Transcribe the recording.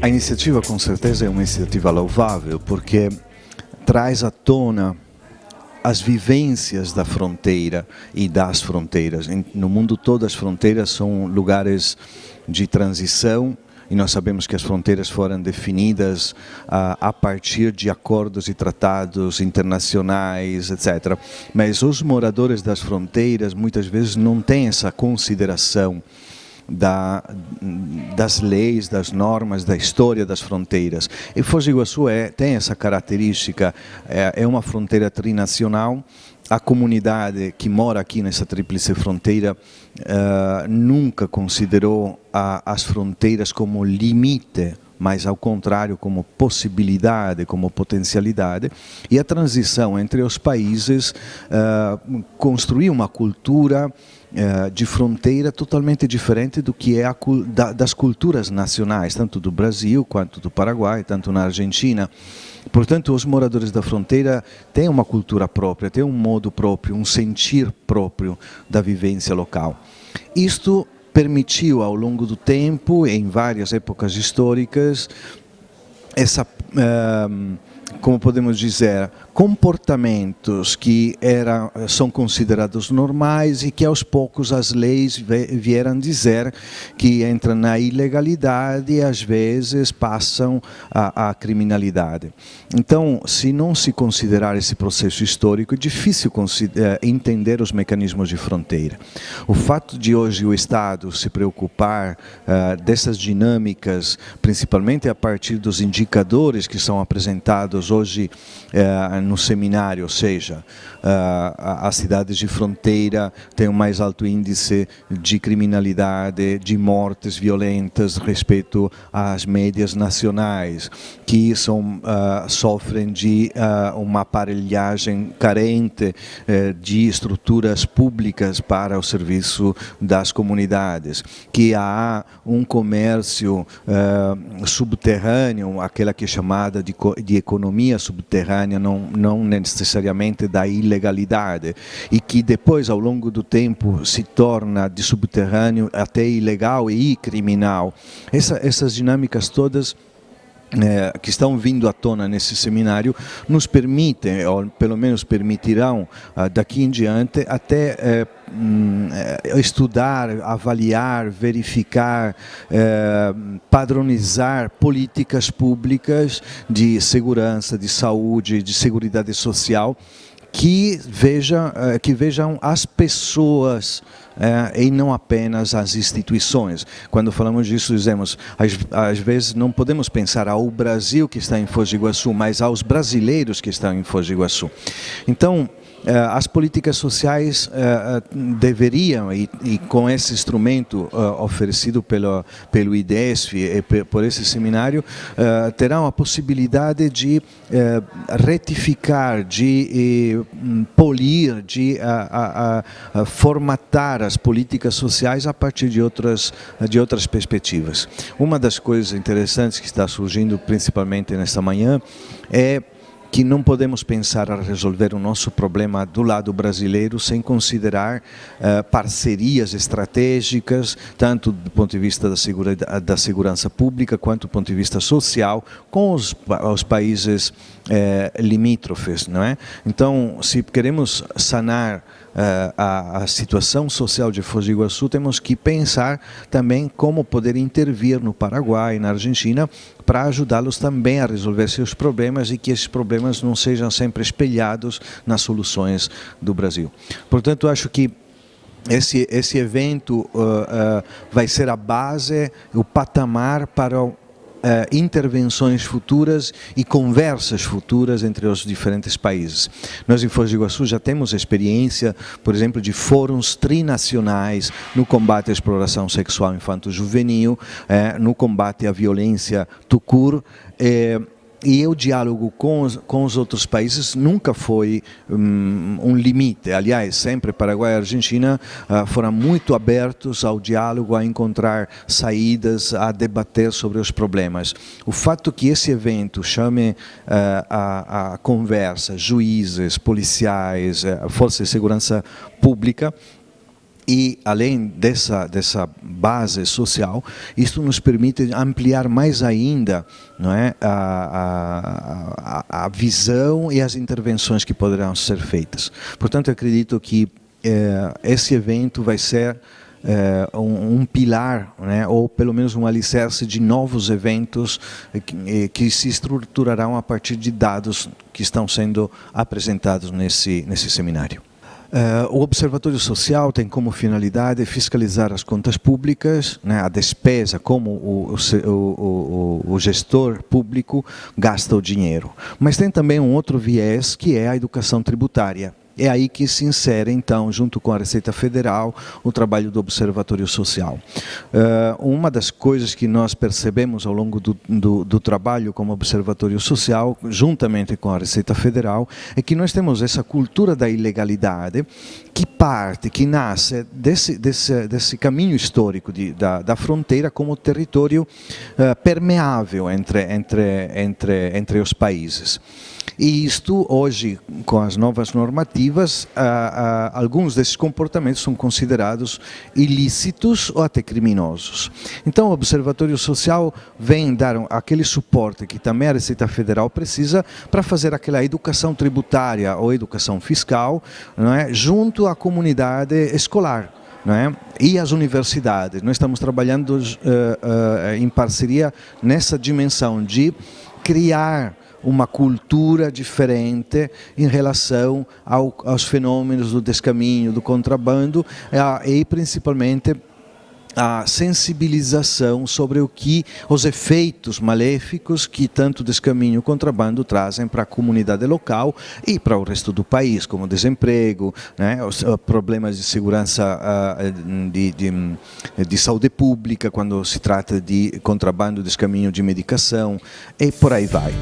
A iniciativa com certeza é uma iniciativa louvável porque traz à tona as vivências da fronteira e das fronteiras. No mundo todo as fronteiras são lugares de transição e nós sabemos que as fronteiras foram definidas a partir de acordos e tratados internacionais, etc. Mas os moradores das fronteiras muitas vezes não têm essa consideração das leis, das normas, da história das fronteiras. E Foz do Iguaçu tem essa característica, é uma fronteira trinacional. A comunidade que mora aqui nessa tríplice fronteira nunca considerou as fronteiras como limite, mas ao contrário como possibilidade, como potencialidade, e a transição entre os países construiu uma cultura de fronteira totalmente diferente do que é das culturas nacionais, tanto do Brasil quanto do Paraguai, tanto na Argentina. Portanto, os moradores da fronteira têm uma cultura própria, têm um modo próprio, um sentir próprio da vivência local. Isto permitiu, ao longo do tempo, em várias épocas históricas, como podemos dizer, comportamentos que são considerados normais e que aos poucos as leis vieram dizer que entram na ilegalidade e às vezes passam à criminalidade. Então, se não se considerar esse processo histórico, é difícil entender os mecanismos de fronteira. O fato de hoje o Estado se preocupar dessas dinâmicas, principalmente a partir dos indicadores que são apresentados hoje no seminário, ou seja, as cidades de fronteira têm o mais alto índice de criminalidade, de mortes violentas respeito às médias nacionais, que sofrem de uma aparelhagem carente de estruturas públicas para o serviço das comunidades, que há um comércio subterrâneo, aquela que é chamada de economia subterrânea, não necessariamente da ilegalidade, e que depois, ao longo do tempo, se torna de subterrâneo até ilegal e criminal. Essas dinâmicas todas que estão vindo à tona nesse seminário nos permitem, ou pelo menos permitirão daqui em diante, até estudar, avaliar, verificar, padronizar políticas públicas de segurança, de saúde, de seguridade social, que vejam as pessoas e não apenas as instituições. Quando falamos disso, dizemos, às vezes não podemos pensar ao Brasil que está em Foz do Iguaçu, mas aos brasileiros que estão em Foz do Iguaçu. Então, as políticas sociais deveriam, e com esse instrumento oferecido pelo IDESF e por esse seminário, terão a possibilidade de retificar, de polir, de formatar as políticas sociais a partir de outras perspectivas. Uma das coisas interessantes que está surgindo, principalmente nesta manhã, é que não podemos pensar a resolver o nosso problema do lado brasileiro sem considerar parcerias estratégicas, tanto do ponto de vista da segurança pública, quanto do ponto de vista social, com os países limítrofes, não é? Então, se queremos sanar a situação social de Foz do Iguaçu, temos que pensar também como poder intervir no Paraguai, na Argentina, para ajudá-los também a resolver seus problemas e que esses problemas não sejam sempre espelhados nas soluções do Brasil. Portanto, acho que esse evento vai ser a base, o patamar para intervenções futuras e conversas futuras entre os diferentes países. Nós em Foz do Iguaçu já temos experiência, por exemplo, de fóruns trinacionais no combate à exploração sexual infanto-juvenil, no combate à violência tucur, e o diálogo com os outros países nunca foi um limite. Aliás, sempre Paraguai e Argentina foram muito abertos ao diálogo, a encontrar saídas, a debater sobre os problemas. O fato que esse evento chame a conversa juízes, policiais, forças de segurança pública, E, além dessa base social, isso nos permite ampliar mais ainda, não é, a visão e as intervenções que poderão ser feitas. Portanto, eu acredito que esse evento vai ser um pilar, né, ou pelo menos um alicerce de novos eventos que se estruturarão a partir de dados que estão sendo apresentados nesse seminário. O Observatório Social tem como finalidade fiscalizar as contas públicas, né, a despesa, como o gestor público gasta o dinheiro. Mas tem também um outro viés, que é a educação tributária. É aí que se insere, então, junto com a Receita Federal, o trabalho do Observatório Social. Uma das coisas que nós percebemos ao longo do trabalho como Observatório Social, juntamente com a Receita Federal, é que nós temos essa cultura da ilegalidade que nasce desse caminho histórico da fronteira como território permeável entre os países. E isto, hoje, com as novas normativas, alguns desses comportamentos são considerados ilícitos ou até criminosos. Então, o Observatório Social vem dar aquele suporte que também a Receita Federal precisa para fazer aquela educação tributária ou educação fiscal, não é, junto à comunidade escolar. Não é? E as universidades. Nós estamos trabalhando em parceria nessa dimensão de criar uma cultura diferente em relação aos fenômenos do descaminho, do contrabando e principalmente a sensibilização sobre os efeitos maléficos que tanto o descaminho e o contrabando trazem para a comunidade local e para o resto do país, como desemprego, né, os problemas de segurança, de saúde pública, quando se trata de contrabando, descaminho de medicação, e por aí vai.